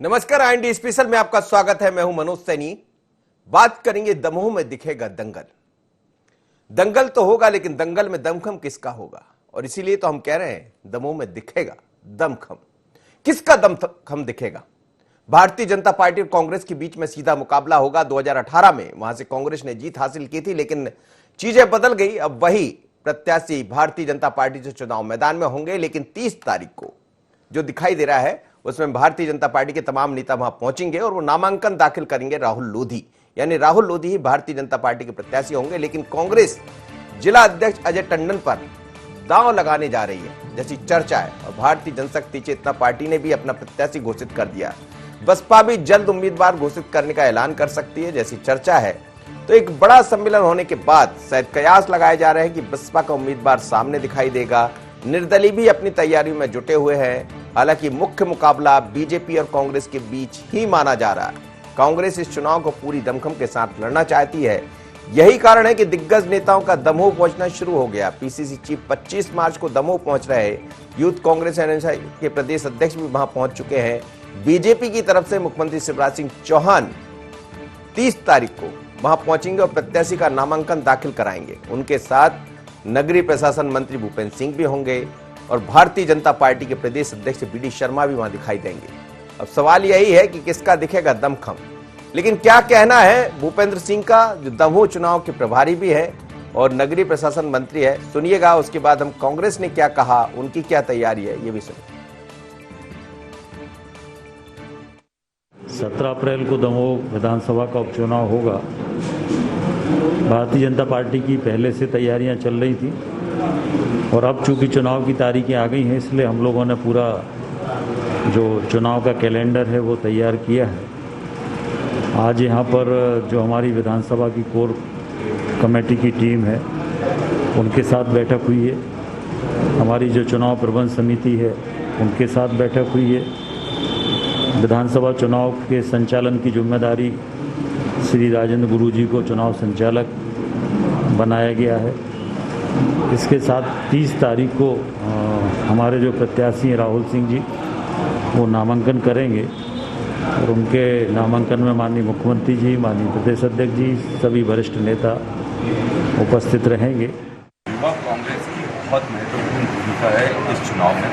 नमस्कार, IND special में आपका स्वागत है। मैं हूं मनोज सैनी। बात करेंगे दमोह में दिखेगा दंगल। दंगल तो होगा, लेकिन दंगल में दमखम किसका होगा? और इसीलिए तो हम कह रहे हैं दमोह में दिखेगा दमखम। किसका दमखम दिखेगा? भारतीय जनता पार्टी और कांग्रेस के बीच में सीधा मुकाबला होगा। 2018 में वहां से कांग्रेस ने जीत हासिल की थी, लेकिन चीजें बदल गई। अब वही प्रत्याशी भारतीय जनता पार्टी से चुनाव मैदान में होंगे, लेकिन 30 तारीख को जो दिखाई दे रहा है उसमें भारतीय जनता पार्टी के तमाम नेता वहां पहुंचेंगे और वो नामांकन दाखिल करेंगे राहुल लोधी। यानी राहुल लोधी ही भारतीय जनता पार्टी के प्रत्याशी होंगे। लेकिन कांग्रेस जिला अध्यक्ष अजय टंडन पर दांव लगाने जा रही है जैसी चर्चा है, और भारतीय जनशक्ति चेतना पार्टी ने भी अपना प्रत्याशी घोषित कर दिया। बसपा भी जल्द उम्मीदवार घोषित करने का ऐलान कर सकती है जैसी चर्चा है। तो एक बड़ा सम्मेलन होने के बाद शायद कयास लगाए जा रहे हैं कि बसपा का उम्मीदवार सामने दिखाई देगा। निर्दलीय भी अपनी तैयारियों में जुटे हुए हैं। हालांकि मुख्य मुकाबला बीजेपी और कांग्रेस के बीच ही माना जा रहा है। कांग्रेस इस चुनाव को पूरी दमखम के साथ लड़ना चाहती है। यही कारण है कि दिग्गज नेताओं का दमोह पहुंचना शुरू हो गया। पीसीसी चीफ 25 मार्च को दमोह पहुंच रहे हैं। यूथ कांग्रेस के प्रदेश अध्यक्ष भी वहां पहुंच चुके हैं। बीजेपी की तरफ से मुख्यमंत्री शिवराज सिंह चौहान 30 तारीख को वहां पहुंचेंगे और प्रत्याशी का नामांकन दाखिल कराएंगे। उनके साथ नगरीय प्रशासन मंत्री भूपेंद्र सिंह भी होंगे और भारतीय जनता पार्टी के प्रदेश अध्यक्ष बीडी शर्मा भी वहां दिखाई देंगे। अब सवाल यही है कि किसका दिखेगा दमखम। लेकिन क्या कहना है भूपेंद्र सिंह का, जो दमोह चुनाव के प्रभारी भी है और नगरीय प्रशासन मंत्री है। सुनिएगा, उसके बाद हम कांग्रेस ने क्या कहा, उनकी क्या तैयारी है, ये भी सुनिए। 17 अप्रैल को दमोह विधानसभा का उपचुनाव होगा। भारतीय जनता पार्टी की पहले से तैयारियां चल रही थी और अब चूंकि चुनाव की तारीखें आ गई हैं, इसलिए हम लोगों ने पूरा जो चुनाव का कैलेंडर है वो तैयार किया है। आज यहाँ पर जो हमारी विधानसभा की कोर कमेटी की टीम है उनके साथ बैठक हुई है। हमारी जो चुनाव प्रबंध समिति है उनके साथ बैठक हुई है। विधानसभा चुनाव के संचालन की जिम्मेदारी श्री राजेंद्र गुरु जी को चुनाव संचालक बनाया गया है। इसके साथ 30 तारीख को हमारे जो प्रत्याशी हैं राहुल सिंह जी, वो नामांकन करेंगे और उनके नामांकन में माननीय मुख्यमंत्री जी, माननीय प्रदेश अध्यक्ष जी, सभी वरिष्ठ नेता उपस्थित रहेंगे। युवा कांग्रेस की बहुत महत्वपूर्ण भूमिका है इस चुनाव में,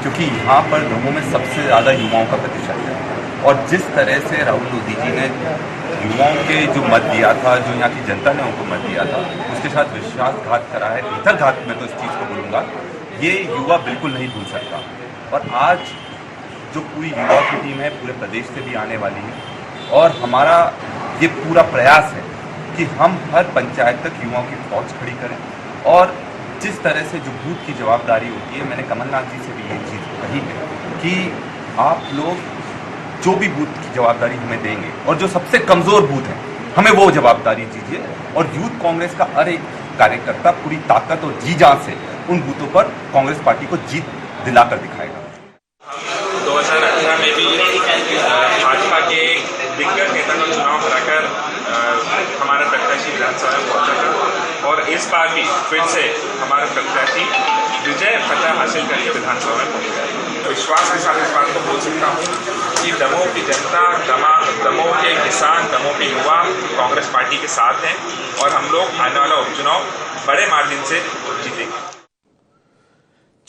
क्योंकि यहाँ पर दमोह में सबसे ज़्यादा युवाओं का प्रतिशत है। और जिस तरह से राहुल लोधी जी ने युवाओं के जो मत दिया था, जो यहाँ की जनता ने उनको मत दिया था, उसके साथ विश्वासघात करा है, भीतरघात में तो इस चीज़ को बोलूँगा, ये युवा बिल्कुल नहीं भूल सकता। और आज जो पूरी युवा की टीम है पूरे प्रदेश से भी आने वाली है और हमारा ये पूरा प्रयास है कि हम हर पंचायत तक युवाओं की फौज खड़ी करें। और जिस तरह से जो बूथ की जवाबदारी होती है, मैंने कमलनाथ जी से भी ये चीज़ कही है कि आप लोग जो भी बूथ की जवाबदारी हमें देंगे और जो सबसे कमज़ोर बूथ है हमें वो जवाबदारी दीजिए। और यूथ कांग्रेस का हर एक कार्यकर्ता पूरी ताकत और जी जान से उन बूथों पर कांग्रेस पार्टी को जीत दिलाकर दिखाएगा। 2018 में भी भाजपा के दिग्गज नेता का चुनाव कराकर हमारा प्रत्याशी विधानसभा में पहुंचा था और इस बार भी फिर से हमारा प्रत्याशी विजय फतह हासिल करके विधानसभा में पहुंच गए। विश्वास के साथ इस बात को बोल सकता हूँ कि दमोह की जनता, दमोह के किसान, दमोह के युवा कांग्रेस पार्टी के साथ हैं और हम लोग आने वाला उपचुनाव बड़े मार्जिन से जीतेंगे।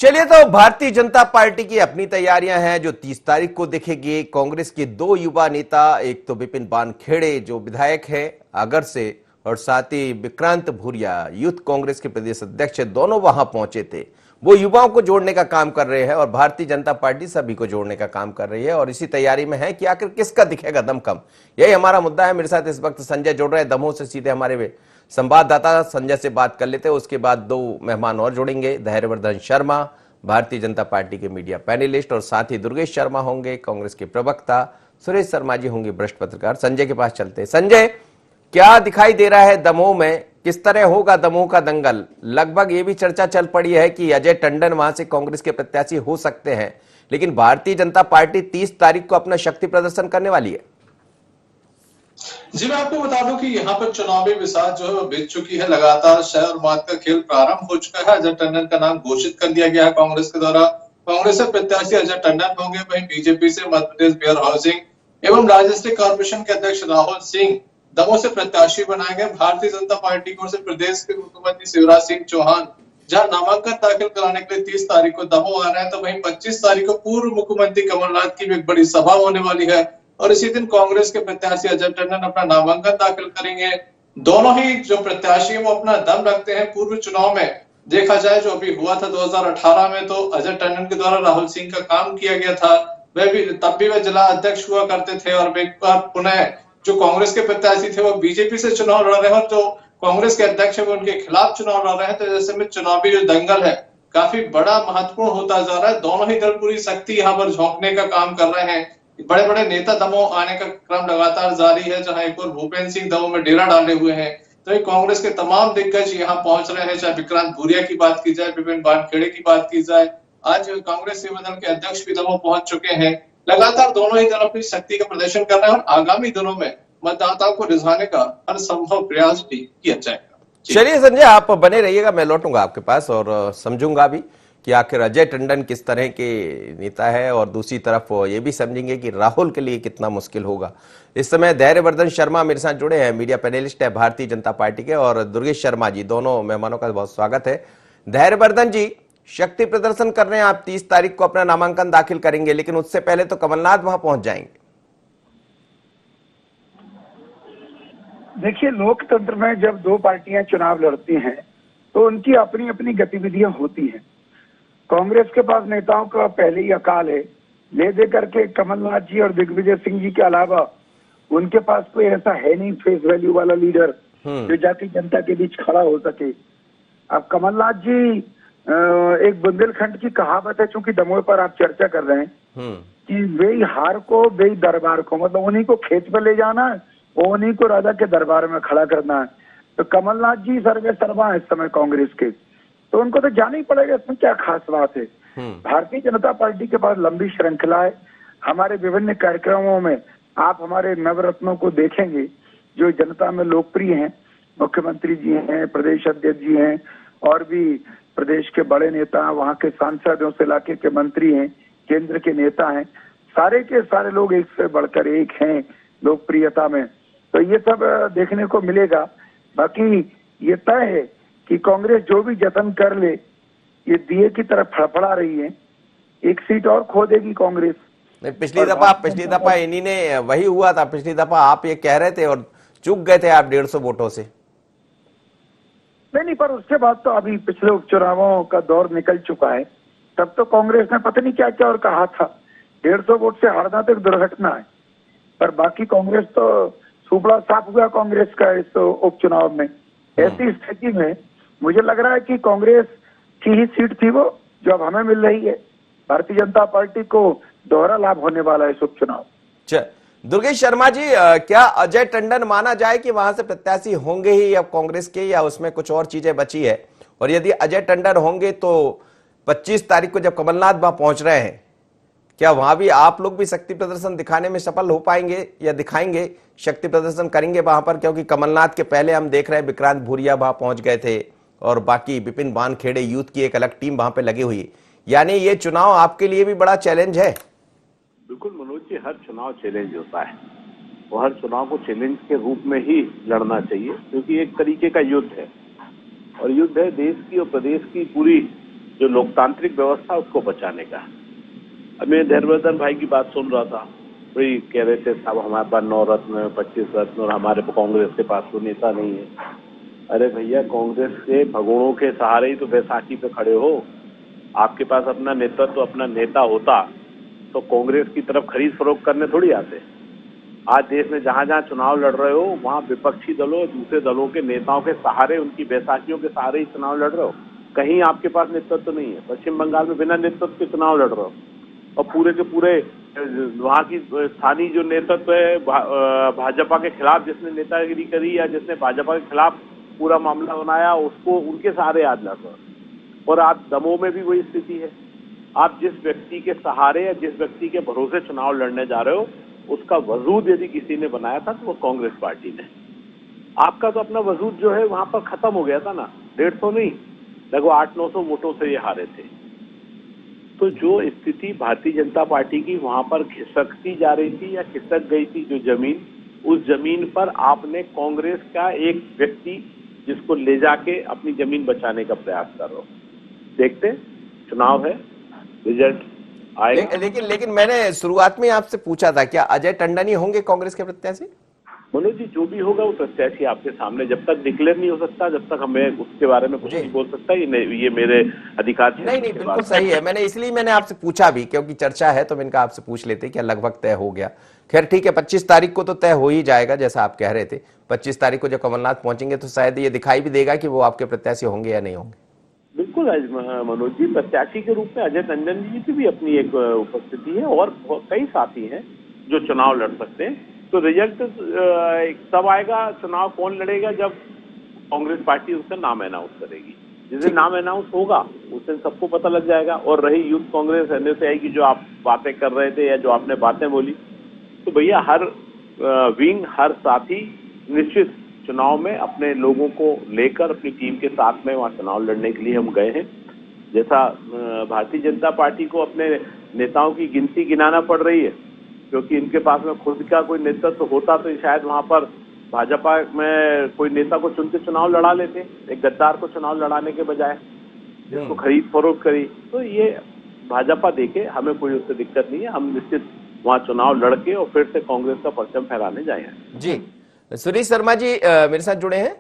चलिए, तो भारतीय जनता पार्टी की अपनी तैयारियां हैं जो 30 तारीख को दिखेगी। कांग्रेस के 2 युवा नेता, एक तो विपिन वानखेड़े जो विधायक है आगर से, और साथ ही विक्रांत भूरिया यूथ कांग्रेस के प्रदेश अध्यक्ष, दोनों वहां पहुंचे थे। वो युवाओं को जोड़ने का काम कर रहे हैं और भारतीय जनता पार्टी सभी को जोड़ने का काम कर रही है और इसी तैयारी में है कि आखिर किसका दिखेगा दमखम। यही हमारा मुद्दा है। मेरे साथ इस वक्त संजय जुड़ रहे हैं दमोह से, सीधे हमारे संवाददाता संजय से बात कर लेते हैं। उसके बाद 2 मेहमान और जुड़ेंगे, धैर्यवर्धन शर्मा भारतीय जनता पार्टी के मीडिया पैनलिस्ट, और साथ ही दुर्गेश शर्मा होंगे कांग्रेस के प्रवक्ता, सुरेश शर्मा जी होंगे वरिष्ठ पत्रकार। संजय के पास चलते हैं। संजय, क्या दिखाई दे रहा है दमोह में, किस तरह होगा दमोह का दंगल? लगभग ये भी चर्चा चल पड़ी है कि अजय टंडन वहां से कांग्रेस के प्रत्याशी हो सकते हैं, लेकिन भारतीय जनता पार्टी 30 तारीख को अपना शक्ति प्रदर्शन करने वाली है। जी, मैं आपको बता दूं कि यहाँ पर चुनावी बिसात जो है वो बीत चुकी है। लगातार शहर और मात का खेल प्रारंभ हो चुका है। अजय टंडन का नाम घोषित कर दिया गया है कांग्रेस के द्वारा कांग्रेस से प्रत्याशी अजय टंडन होंगे, वहीं बीजेपी से मध्य प्रदेश वेयर हाउसिंग एवं लॉजिस्टिक कॉर्पोरेशन के अध्यक्ष राहुल सिंह दमोह से प्रत्याशी बनाए गए। भारतीय जनता पार्टी की ओर से प्रदेश के मुख्यमंत्री शिवराज सिंह चौहान जहां नामांकन दाखिल कराने के लिए 30 तारीख को दमोह आ रहे हैं, तो वहीं 25 तारीख को पूर्व मुख्यमंत्री कमलनाथ की भी एक बड़ी सभा होने वाली है और इसी दिन कांग्रेस के प्रत्याशी अजय टंडन अपना नामांकन दाखिल करेंगे। दोनों ही जो प्रत्याशी है वो अपना दम रखते हैं। पूर्व चुनाव में देखा जाए जो अभी हुआ था 2018 में, तो अजय टंडन के द्वारा राहुल सिंह का काम किया गया था। वह भी तब भी वह जिला अध्यक्ष हुआ करते थे और एक बार पुनः जो कांग्रेस के प्रत्याशी थे वो बीजेपी से चुनाव लड़ रहे हैं और जो कांग्रेस के अध्यक्ष है वो उनके खिलाफ चुनाव लड़ रहे हैं। तो ऐसे में चुनावी जो दंगल है काफी बड़ा महत्वपूर्ण होता जा रहा है। दोनों ही दल पूरी शक्ति यहाँ पर झोंकने का काम कर रहे हैं। बड़े बड़े नेता दमोह आने का क्रम लगातार जारी है, जहां एक और भूपेंद्र सिंह दमोह में डेरा डाले हुए हैं। तो कांग्रेस के तमाम दिग्गज यहाँ पहुंच रहे हैं, चाहे विक्रांत भूरिया की बात की जाए, विपिन वानखेड़े की बात की जाए, आज कांग्रेस सेवा दल के अध्यक्ष भी दमोह पहुंच चुके हैं। लगातार दोनों ही दल अपनी शक्ति का प्रदर्शन कर रहे हैं और आगामी दिनों में मतदाताओं को रिझाने का हर संभव प्रयास भी किया जाएगा। चलिए संजय, आप बने रहिएगा, मैं लौटूंगा आपके पास और समझूंगा भी कि आखिर अजय टंडन किस तरह के नेता है और दूसरी तरफ ये भी समझेंगे कि राहुल के लिए कितना मुश्किल होगा। इस समय धैर्यवर्धन शर्मा मेरे साथ जुड़े हैं, मीडिया पैनलिस्ट है भारतीय जनता पार्टी के, और दुर्गेश शर्मा जी, दोनों मेहमानों का बहुत स्वागत है। धैर्यवर्धन जी, शक्ति प्रदर्शन कर रहे हैं आप, 30 तारीख को अपना नामांकन दाखिल करेंगे, लेकिन उससे पहले तो कमलनाथ वहां पहुंच जाएंगे। देखिए, लोकतंत्र में जब दो पार्टियां चुनाव लड़ती हैं तो उनकी अपनी अपनी गतिविधियां होती हैं। कांग्रेस के पास नेताओं का पहले ही अकाल है, ले दे करके कमलनाथ जी और दिग्विजय सिंह जी के अलावा उनके पास कोई ऐसा है नहीं फेस वैल्यू वाला लीडर जो जाके जनता के बीच खड़ा हो सके। अब कमलनाथ जी, एक बुंदेलखंड की कहावत है, चूंकि दमोह पर आप चर्चा कर रहे हैं, कि बेई हार को बेई दरबार को, मतलब उन्हीं को खेत पर ले जाना है, उन्हीं को राजा के दरबार में खड़ा करना है। तो कमलनाथ जी सर्वे सर्वा है इस समय कांग्रेस के, तो उनको तो जाना ही पड़ेगा। इसमें क्या खास बात है। भारतीय जनता पार्टी के पास लंबी श्रृंखला है। हमारे विभिन्न कार्यक्रमों में आप हमारे नवरत्नों को देखेंगे जो जनता में लोकप्रिय हैं। मुख्यमंत्री जी हैं, प्रदेश अध्यक्ष जी हैं, और भी प्रदेश के बड़े नेता, वहाँ के सांसद, उस इलाके के मंत्री हैं, केंद्र के नेता हैं, सारे के सारे लोग एक से बढ़कर एक हैं लोकप्रियता में। तो ये सब देखने को मिलेगा। बाकी ये तय है कि कांग्रेस जो भी जतन कर ले, ये दिए की तरफ फड़फड़ा रही है, एक सीट और खो देगी कांग्रेस। पिछली दफा इन्हीं ने वही हुआ था। पिछली दफा आप ये कह रहे थे और चूक गए थे आप 150 वोटों से। नहीं, पर उसके बाद तो अभी पिछले उपचुनावों का दौर निकल चुका है। तब तो कांग्रेस ने पता नहीं क्या क्या और कहा था। 150 वोट से हारना तो एक दुर्घटना है, पर बाकी कांग्रेस तो सुपड़ा साफ हुआ कांग्रेस का इस उपचुनाव में। ऐसी स्थिति में मुझे लग रहा है कि कांग्रेस की ही सीट थी वो जो अब हमें मिल रही है। भारतीय जनता पार्टी को दोहरा लाभ होने वाला है इस उपचुनाव। दुर्गेश शर्मा जी, क्या अजय टंडन माना जाए कि वहां से प्रत्याशी होंगे ही अब कांग्रेस के, या उसमें कुछ और चीजें बची है? और यदि अजय टंडन होंगे तो 25 तारीख को जब कमलनाथ वहां पहुंच रहे हैं, क्या वहां भी आप लोग भी शक्ति प्रदर्शन दिखाने में सफल हो पाएंगे या दिखाएंगे, शक्ति प्रदर्शन करेंगे वहां पर? क्योंकि कमलनाथ के पहले हम देख रहे हैं विक्रांत भूरिया वहां पहुंच गए थे और बाकी विपिन वानखेड़े यूथ की एक अलग टीम वहां पे लगी हुई है। यानी ये चुनाव आपके लिए भी बड़ा चैलेंज है। बिल्कुल मनोज जी, हर चुनाव चैलेंज होता है और हर चुनाव को चैलेंज के रूप में ही लड़ना चाहिए, क्योंकि एक तरीके का युद्ध है और युद्ध है देश की और प्रदेश की पूरी जो लोकतांत्रिक व्यवस्था उसको बचाने का। अब मैं धैर्यवर्धन भाई की बात सुन रहा था, वही कह रहे थे साहब हमारे पास 9 रत्न 25 रत्न और हमारे कांग्रेस के पास तो नेता नहीं है। अरे भैया, कांग्रेस के भगोड़ों के सहारे ही तो बैसाखी पे खड़े हो। आपके पास अपना नेतृत्व, अपना नेता होता तो कांग्रेस की तरफ खरीद फरोख्त करने थोड़ी आते। आज देश में जहां जहां चुनाव लड़ रहे हो वहां विपक्षी दलों, दूसरे दलों के नेताओं के सहारे, उनकी बैसाखियों के सहारे ही चुनाव लड़ रहे हो। कहीं आपके पास नेतृत्व तो नहीं है। पश्चिम बंगाल में बिना नेतृत्व के चुनाव लड़ रहे हो और पूरे के पूरे वहाँ की स्थानीय जो नेतृत्व है भाजपा के खिलाफ जिसने नेतागिरी करी या जिसने भाजपा के खिलाफ पूरा मामला बनाया, उसको उनके सहारे आज लड़ रहे हो। और आप दमोह में भी वही स्थिति है। आप जिस व्यक्ति के सहारे या जिस व्यक्ति के भरोसे चुनाव लड़ने जा रहे हो, उसका वजूद यदि किसी ने बनाया था तो वो कांग्रेस पार्टी ने। आपका तो अपना वजूद जो है वहां पर खत्म हो गया था ना। 150 नहीं, लगभग 800-900 वोटों से ये हारे थे। तो जो स्थिति भारतीय जनता पार्टी की वहां पर खिसकती जा रही थी या खिसक गई थी जो जमीन, उस जमीन पर आपने कांग्रेस का एक व्यक्ति जिसको ले जाके अपनी जमीन बचाने का प्रयास कर रहा हो। देखते हैं, चुनाव है, रिजल्ट आएगा। लेकिन मैंने शुरुआत में आपसे पूछा था, क्या अजय टंडन ही होंगे कांग्रेस के प्रत्याशी? मनोज जी, जो भी होगा वो प्रत्याशी आपके सामने, जब तक डिक्लेयर नहीं हो सकता, जब तक हमें उसके बारे में कुछ नहीं बोल सकता। ये मेरे अधिकार नहीं, बिल्कुल सही है। मैंने आपसे पूछा भी, क्योंकि चर्चा है तो मैंने कहा आपसे पूछ लेते क्या लगभग तय हो गया। खैर ठीक है, 25 तारीख को तो तय हो ही जाएगा, जैसा आप कह रहे थे। 25 तारीख को जब कमलनाथ पहुंचेंगे तो शायद ये दिखाई भी देगा कि वो आपके प्रत्याशी होंगे या नहीं होंगे। बिल्कुल मनोज जी, प्रत्याशी के रूप में अजय टंडन जी की भी अपनी एक उपस्थिति है और कई साथी हैं जो चुनाव लड़ सकते हैं। तो रिजल्ट तब आएगा, चुनाव कौन लड़ेगा, जब कांग्रेस पार्टी उसका नाम अनाउंस करेगी। जिस दिन नाम अनाउंस होगा उस दिन सबको पता लग जाएगा। और रही यूथ कांग्रेस एनएसआई की जो आप बातें कर रहे थे या जो आपने बातें बोली, तो भैया हर विंग, हर साथी निश्चित चुनाव में अपने लोगों को लेकर अपनी टीम के साथ में वहां चुनाव लड़ने के लिए हम गए हैं। जैसा भारतीय जनता पार्टी को अपने नेताओं की गिनती गिनाना पड़ रही है, क्योंकि इनके पास में खुद का कोई नेतृत्व होता तो शायद वहां पर भाजपा में कोई नेता को चुन के चुनाव लड़ा लेते, एक गद्दार को चुनाव लड़ाने के बजाय, जिसको खरीद फरोख्त करी। तो ये भाजपा देखे, हमें कोई उससे दिक्कत नहीं है। हम निश्चित वहां चुनाव लड़के और फिर से कांग्रेस का परचम फहराने जाएंगे। जी, सुरेश शर्मा जी मेरे साथ जुड़े हैं।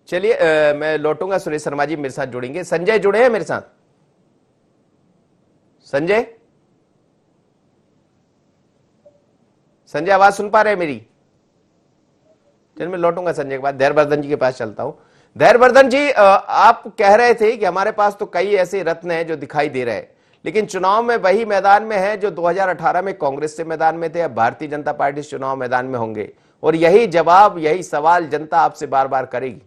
चलिए मैं लौटूंगा, सुरेश शर्मा जी मेरे साथ जुड़ेंगे। संजय जुड़े हैं मेरे साथ। संजय आवाज सुन पा रहे हैं मेरी? चलिए मैं लौटूंगा संजय के बाद, धैर्यवर्धन जी के पास चलता हूं। धैर्यवर्धन जी, आप कह रहे थे कि हमारे पास तो कई ऐसे रत्न हैं जो दिखाई दे रहे हैं, लेकिन चुनाव में वही मैदान में है जो 2018 में कांग्रेस से मैदान में थे, अब भारतीय जनता पार्टी से चुनाव मैदान में होंगे, और यही जवाब, यही सवाल जनता आपसे बार बार करेगी।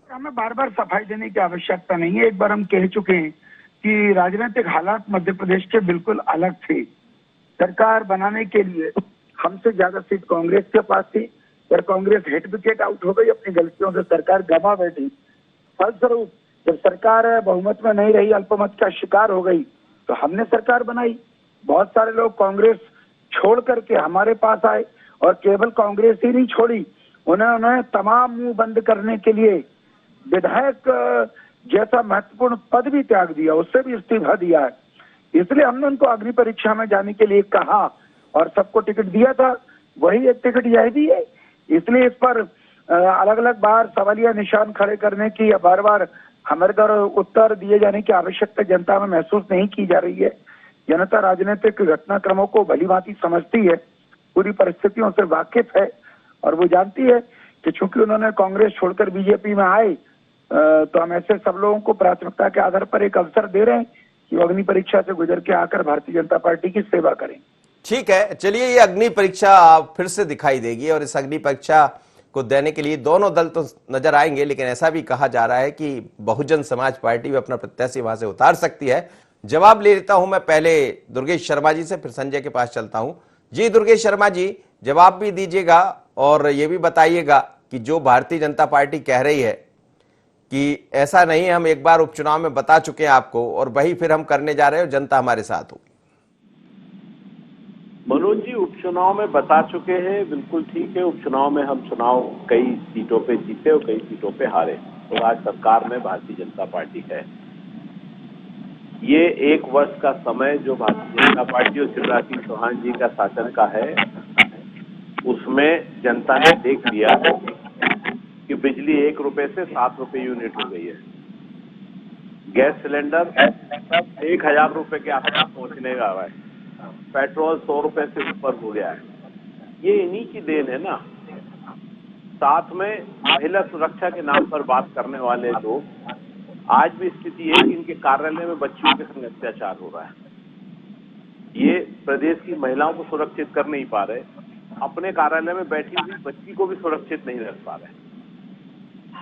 हमें बार बार सफाई देने की आवश्यकता नहीं है। एक बार हम कह चुके हैं कि राजनीतिक हालात मध्य प्रदेश के बिल्कुल अलग थे। सरकार बनाने के लिए हमसे ज्यादा सीट कांग्रेस के पास थी, पर कांग्रेस हिट विकेट आउट हो गई, अपनी गलतियों से सरकार गवा बैठी। फलस्वरूप जब सरकार बहुमत में नहीं रही, अल्पमत का शिकार हो गई, तो हमने सरकार बनाई। बहुत सारे लोग कांग्रेस छोड़ करके हमारे पास आए, और केवल कांग्रेस ही नहीं छोड़ी, उन्होंने तमाम मुंह बंद करने के लिए विधायक जैसा महत्वपूर्ण पद भी त्याग दिया, उससे भी इस्तीफा दिया है। इसलिए हमने उनको अग्नि परीक्षा में जाने के लिए कहा और सबको टिकट दिया था, वही एक टिकट यह भी है। इसलिए इस पर अलग अलग बार सवालिया निशान खड़े करने की या बार बार हमारे द्वारा उत्तर दिए जाने की आवश्यकता जनता में महसूस नहीं की जा रही है। जनता राजनीतिक घटनाक्रमों को भली भांति समझती है, पूरी परिस्थितियों से वाकिफ है, और वो जानती है कि चूंकि उन्होंने कांग्रेस छोड़कर बीजेपी में आए, तो हम ऐसे सब लोगों को प्राथमिकता के आधार पर एक अवसर दे रहे हैं कि वो अग्नि परीक्षा से गुजर के आकर भारतीय जनता पार्टी की सेवा करें। ठीक है, चलिए ये अग्नि परीक्षा फिर से दिखाई देगी, और इस अग्नि परीक्षा को देने के लिए दोनों दल तो नजर आएंगे, लेकिन ऐसा भी कहा जा रहा है कि बहुजन समाज पार्टी भी अपना प्रत्याशी वहां से उतार सकती है। जवाब ले लेता हूं मैं पहले दुर्गेश शर्मा जी से, फिर संजय के पास चलता हूं। जी दुर्गेश शर्मा जी, जवाब भी दीजिएगा और ये भी बताइएगा कि जो भारतीय जनता पार्टी कह रही है कि ऐसा नहीं है, हम एक बार उपचुनाव में बता चुके हैं आपको और वही फिर हम करने जा रहे हैं और जनता हमारे साथ होगी। मनोज जी, उपचुनाव में बता चुके हैं, बिल्कुल ठीक है। उपचुनाव में हम चुनाव कई सीटों पे जीते और कई सीटों पे हारे, तो आज सरकार में भारतीय जनता पार्टी है। ये 1 वर्ष का समय जो भारतीय जनता पार्टी और शिवराज सिंह चौहान जी का शासन का है, उसमें जनता ने देख लिया कि बिजली 1 रुपए से 7 रुपए यूनिट हो गई है। गैस सिलेंडर 1000 रुपए के आसपास पहुंचने का है। पेट्रोल 100 रुपए से ऊपर हो गया है। ये इन्हीं की देन है ना। साथ में महिला सुरक्षा के नाम पर बात करने वाले लोग, आज भी स्थिति है कि इनके कार्यालय में बच्चियों के संग अत्याचार हो रहा है। ये प्रदेश की महिलाओं को सुरक्षित कर नहीं पा रहे, अपने कार्यालय में बैठी हुई बच्ची को भी सुरक्षित नहीं रख पा रहे।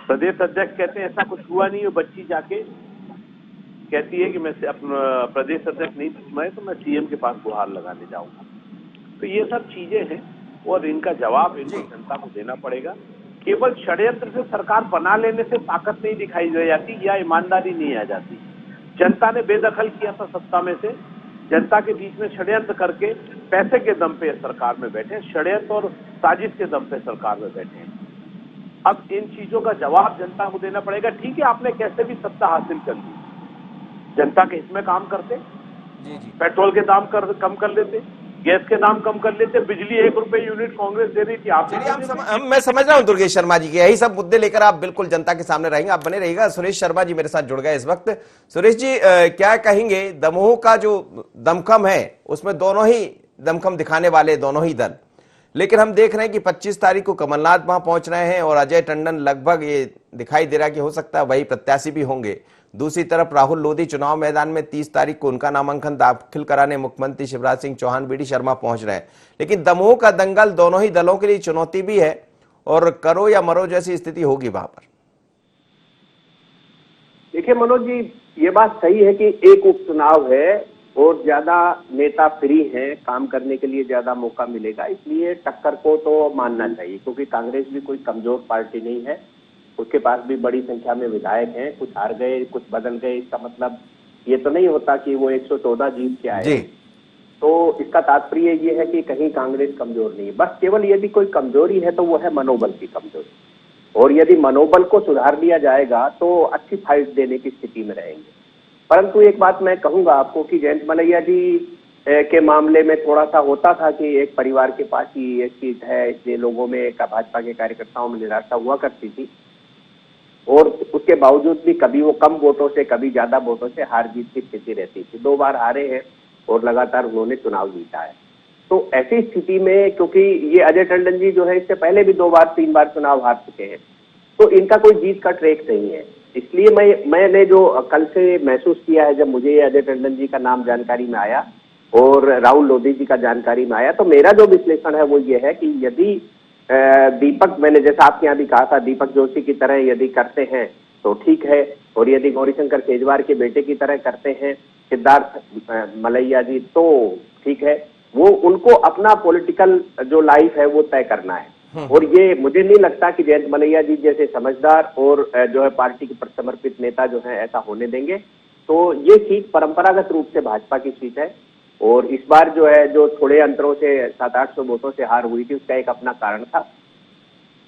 प्रदेश अध्यक्ष कहते हैं ऐसा कुछ हुआ नहीं है, बच्ची जाके कहती है कि मैं अपना प्रदेश अध्यक्ष नहीं मैं तो मैं सीएम के पास गुहार लगाने जाऊंगा। तो ये सब चीजें हैं और इनका जवाब इनको जनता को देना पड़ेगा। केवल षड्यंत्र से सरकार बना लेने से ताकत नहीं दिखाई दे जाती या ईमानदारी नहीं आ जाती। जनता ने बेदखल किया था सत्ता में से, जनता के बीच में षड्यंत्र करके पैसे के दम पे सरकार में बैठे, षड्यंत्र और साजिश के दम पे सरकार में बैठे हैं। अब इन चीजों का जवाब जनता को देना पड़ेगा। ठीक है, आपने कैसे भी सत्ता हासिल कर ली, जनता के हित में काम करते, पेट्रोल के दाम कम कर लेते, गैस के दाम कम कर लेते, बिजली 1 रुपए यूनिट कांग्रेस दे रही थी, आप मैं समझ रहा हूं दुर्गेश शर्मा जी के यही सब मुद्दे लेकर आप बिल्कुल जनता के सामने रहेंगे, आप बने रहिएगा। सुरेश शर्मा जी मेरे साथ जुड़ गए इस वक्त। सुरेश जी क्या कहेंगे, दमोह का जो दमखम है उसमें दोनों ही दमखम दिखाने वाले दोनों ही दल, लेकिन हम देख रहे हैं कि 25 तारीख को कमलनाथ वहां पहुंच रहे हैं और अजय टंडन लगभग ये दिखाई दे रहा है कि हो सकता है वही प्रत्याशी भी होंगे। दूसरी तरफ राहुल लोधी चुनाव मैदान में 30 तारीख को उनका नामांकन दाखिल कराने मुख्यमंत्री शिवराज सिंह चौहान, बीडी शर्मा पहुंच रहे हैं। लेकिन दमोह का दंगल दोनों ही दलों के लिए चुनौती भी है और करो या मरो जैसी स्थिति होगी वहां पर। देखिए मनोज जी, ये बात सही है कि एक उपचुनाव है और ज्यादा नेता फ्री हैं, काम करने के लिए ज्यादा मौका मिलेगा, इसलिए टक्कर को तो मानना चाहिए, क्योंकि कांग्रेस भी कोई कमजोर पार्टी नहीं है, उसके पास भी बड़ी संख्या में विधायक हैं, कुछ हार गए कुछ बदल गए, इसका मतलब ये तो नहीं होता कि वो 114 जीत के आए। तो इसका तात्पर्य ये है कि कहीं कांग्रेस कमजोर नहीं है, बस केवल यदि कोई कमजोरी है तो वो है मनोबल की कमजोरी, और यदि मनोबल को सुधार लिया जाएगा तो अच्छी फाइट देने की स्थिति में रहेंगे। परंतु एक बात मैं कहूंगा आपको कि जयंत मलैया जी के मामले में थोड़ा सा होता था कि एक परिवार के पास ही ये सीट है, इसलिए लोगों में भाजपा के कार्यकर्ताओं में निराशा हुआ करती थी, और उसके बावजूद भी कभी वो कम वोटों से कभी ज्यादा वोटों से हार जीत की स्थिति रहती थी। 2 बार हारे हैं और लगातार उन्होंने चुनाव जीता है। तो ऐसी स्थिति में, क्योंकि ये अजय टंडन जी जो है इससे पहले भी 2 बार 3 बार चुनाव हार चुके हैं, तो इनका कोई जीत का ट्रैक नहीं है। इसलिए मैंने जो कल से महसूस किया है, जब मुझे अजय टंडन जी का नाम जानकारी में आया और राहुल लोधी जी का जानकारी में आया, तो मेरा जो विश्लेषण है वो ये है कि यदि दीपक, मैंने जैसा आपके यहाँ भी कहा था, दीपक जोशी की तरह यदि करते हैं तो ठीक है, और यदि गौरीशंकर केजरीवाल के बेटे की तरह करते हैं सिद्धार्थ मलैया जी तो ठीक है। वो उनको अपना पॉलिटिकल जो लाइफ है वो तय करना है, और ये मुझे नहीं लगता कि जयंत मलैया जी जैसे समझदार और जो है पार्टी के प्रति समर्पित नेता जो है ऐसा होने देंगे। तो ये सीट परंपरागत रूप से भाजपा की सीट है, और इस बार जो है जो थोड़े अंतरों से 700-800 वोटों से हार हुई थी, उसका एक अपना कारण था,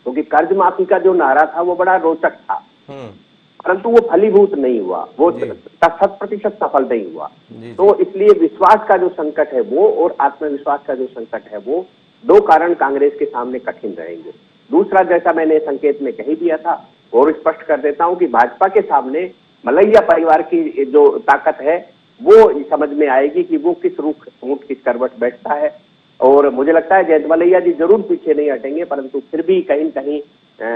क्योंकि कर्ज माफी का जो नारा था वो बड़ा रोचक था, परंतु वो फलीभूत नहीं हुआ, वो 100% सफल नहीं हुआ। तो इसलिए विश्वास का जो संकट है वो और आत्मविश्वास का जो संकट है वो, 2 कारण कांग्रेस के सामने कठिन रहेंगे। दूसरा, जैसा मैंने संकेत में कही दिया था और स्पष्ट कर देता हूं कि भाजपा के सामने मलैया परिवार की जो ताकत है वो समझ में आएगी कि वो किस रुख ऊंट किस करवट बैठता है, और मुझे लगता है जयंत मलैया जी जरूर पीछे नहीं हटेंगे, परंतु फिर भी कहीं कहीं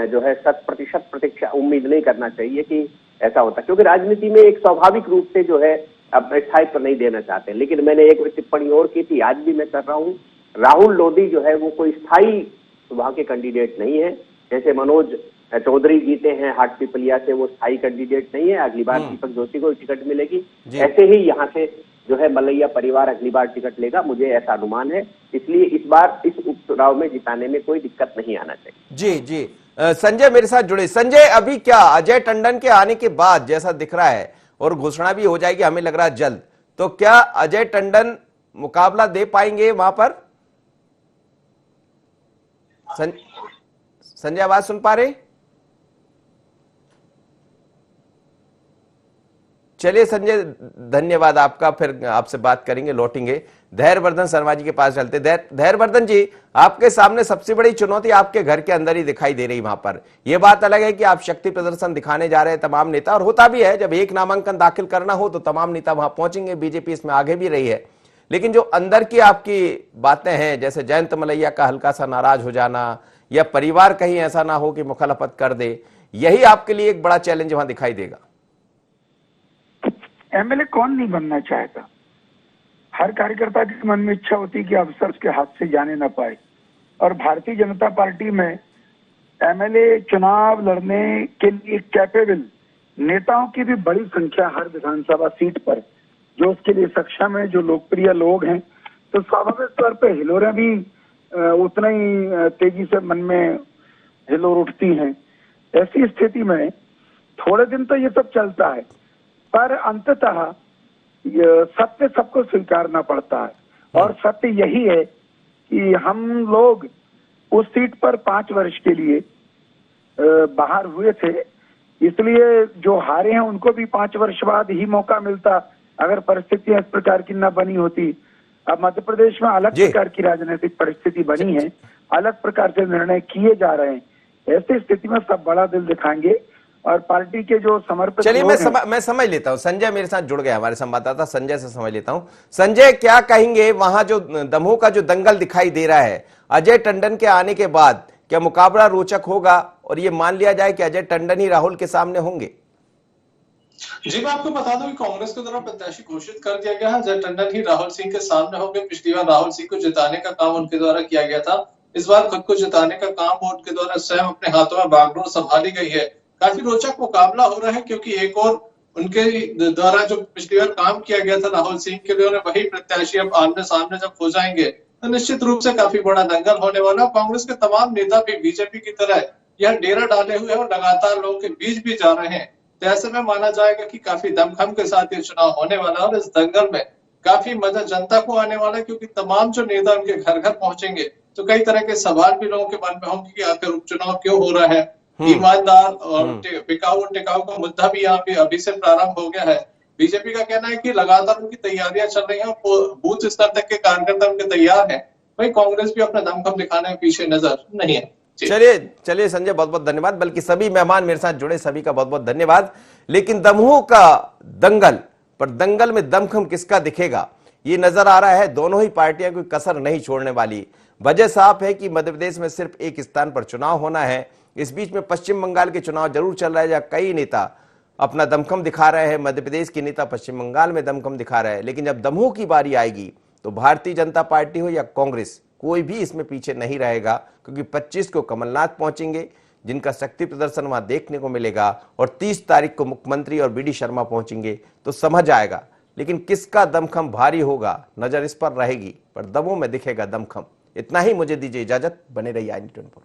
जो है 100% प्रतीक्षा उम्मीद नहीं करना चाहिए कि ऐसा होता, क्योंकि राजनीति में एक स्वाभाविक रूप से जो है अब स्थायित्व नहीं देना चाहते। लेकिन मैंने एक टिप्पणी और की थी, आज भी मैं कर रहा हूँ, राहुल लोधी जो है वो कोई स्थायी स्वभाव के कैंडिडेट नहीं है। जैसे मनोज चौधरी जीते हैं हाट पिपलिया से, वो स्थायी कैंडिडेट नहीं है, अगली बार दीपक जोशी को टिकट मिलेगी, ऐसे ही यहाँ से जो है मलैया परिवार अगली बार टिकट लेगा, मुझे ऐसा अनुमान है। इसलिए इस बार इस उपचुनाव में जिताने में कोई दिक्कत नहीं आना चाहिए। जी जी, संजय मेरे साथ जुड़े। संजय, अभी क्या अजय टंडन के आने के बाद जैसा दिख रहा है, और घोषणा भी हो जाएगी हमें लग रहा है जल्द, तो क्या अजय टंडन मुकाबला दे पाएंगे वहां पर? संजय आवाज सुन पा रहे? चलिए संजय, धन्यवाद आपका, फिर आपसे बात करेंगे, लौटेंगे। धैर्यवर्धन शर्मा जी के पास चलते। धैर्यवर्धन जी, आपके सामने सबसे बड़ी चुनौती आपके घर के अंदर ही दिखाई दे रही वहां पर। यह बात अलग है कि आप शक्ति प्रदर्शन दिखाने जा रहे हैं तमाम नेता, और होता भी है जब एक नामांकन दाखिल करना हो तो तमाम नेता वहां पहुंचेंगे, बीजेपी इसमें आगे भी रही है। लेकिन जो अंदर की आपकी बातें हैं, जैसे जयंत मलैया का हल्का सा नाराज हो जाना, या परिवार कहीं ऐसा ना हो कि मुखालफत कर दे, यही आपके लिए एक बड़ा चैलेंज वहां दिखाई देगा। एमएलए कौन नहीं बनना चाहेगा? हर कार्यकर्ता के मन में इच्छा होती है कि अफसर उसके हाथ से जाने ना पाए, और भारतीय जनता पार्टी में एमएलए चुनाव लड़ने के लिए कैपेबल नेताओं की भी बड़ी संख्या हर विधानसभा सीट पर, जो उसके लिए सक्षम है, जो लोकप्रिय लोग हैं। तो स्वाभाविक तौर पर हिलोरें भी उतना ही तेजी से मन में हिलोर उठती हैं। ऐसी स्थिति में थोड़े दिन तो ये सब चलता है, पर अंततः सत्य सबको स्वीकारना पड़ता है और सत्य यही है कि हम लोग उस सीट पर 5 वर्ष के लिए बाहर हुए थे, इसलिए जो हारे हैं उनको भी 5 वर्ष बाद ही मौका मिलता अगर परिस्थितियां इस प्रकार की न बनी होती। अब मध्य प्रदेश में अलग प्रकार की राजनीतिक परिस्थिति बनी है, अलग प्रकार से निर्णय किए जा रहे हैं। ऐसी स्थिति में सब बड़ा दिल दिखाएंगे और पार्टी के जो समर्पित चलिए मैं समझ लेता हूं। संजय मेरे साथ जुड़ गया, हमारे संवाददाता संजय से समझ लेता हूं। संजय, क्या कहेंगे, वहां जो दमोह का जो दंगल दिखाई दे रहा है अजय टंडन के आने के बाद, क्या मुकाबला रोचक होगा और ये मान लिया जाए कि अजय टंडन ही राहुल के सामने होंगे? जी, मैं आपको बता दूं कि कांग्रेस के द्वारा प्रत्याशी घोषित कर दिया गया है। अजय टंडन ही राहुल सिंह के सामने होंगे। पिछली बार राहुल सिंह को जिताने का काम उनके द्वारा किया गया था, इस बार खुद को जिताने का काम वो उनके द्वारा स्वयं अपने हाथों में बागडोर संभाली गई है। काफी रोचक मुकाबला हो रहा है, क्योंकि एक और उनके द्वारा जो पिछली बार काम किया गया था राहुल सिंह के लिए, वही प्रत्याशी अब आमने सामने जब हो जाएंगे तो निश्चित रूप से काफी बड़ा दंगल होने वाला। कांग्रेस के तमाम नेता भी बीजेपी की तरह यह डेरा डाले हुए और लगातार लोगों के बीच भी जा रहे हैं। तो ऐसे में माना जाएगा कि काफी दमखम के साथ ये चुनाव होने वाला है और इस दंगल में काफी मजा जनता को आने वाला है, क्योंकि तमाम जो नेता उनके घर घर पहुंचेंगे तो कई तरह के सवाल भी लोगों के मन में होंगे कि आखिर उपचुनाव क्यों हो रहा है। ईमानदार और बिकाऊ और टिकाऊ का मुद्दा भी यहाँ पे अभी से प्रारंभ हो गया है। बीजेपी का कहना है कि लगातार उनकी तैयारियां चल रही हैं और बूथ स्तर तक के कार्यकर्ता उनके तैयार हैं। वही कांग्रेस भी अपना दमखम दिखाने में पीछे नजर नहीं है। चलिए संजय, बहुत बहुत धन्यवाद, बल्कि सभी मेहमान मेरे साथ जुड़े सभी का बहुत बहुत धन्यवाद। लेकिन दमोह का दंगल, पर दंगल में दमखम किसका दिखेगा ये नजर आ रहा है। दोनों ही पार्टियां कोई कसर नहीं छोड़ने वाली। वजह साफ है कि मध्य प्रदेश में सिर्फ एक स्थान पर चुनाव होना है। इस बीच में पश्चिम बंगाल के चुनाव जरूर चल रहा है, जहां कई नेता अपना दमखम दिखा रहे हैं। मध्य प्रदेश के नेता पश्चिम बंगाल में दमखम दिखा रहे हैं, लेकिन जब दमोह की बारी आएगी तो भारतीय जनता पार्टी हो या कांग्रेस, कोई भी इसमें पीछे नहीं रहेगा, क्योंकि 25 को कमलनाथ पहुंचेंगे, जिनका शक्ति प्रदर्शन वहां देखने को मिलेगा, और 30 तारीख को मुख्यमंत्री और बीडी शर्मा पहुंचेंगे, तो समझ आएगा। लेकिन किसका दमखम भारी होगा, नजर इस पर रहेगी, पर दमोह में दिखेगा दमखम। इतना ही, मुझे दीजिए इजाजत, बने रहिए आई न्यूज़ 24।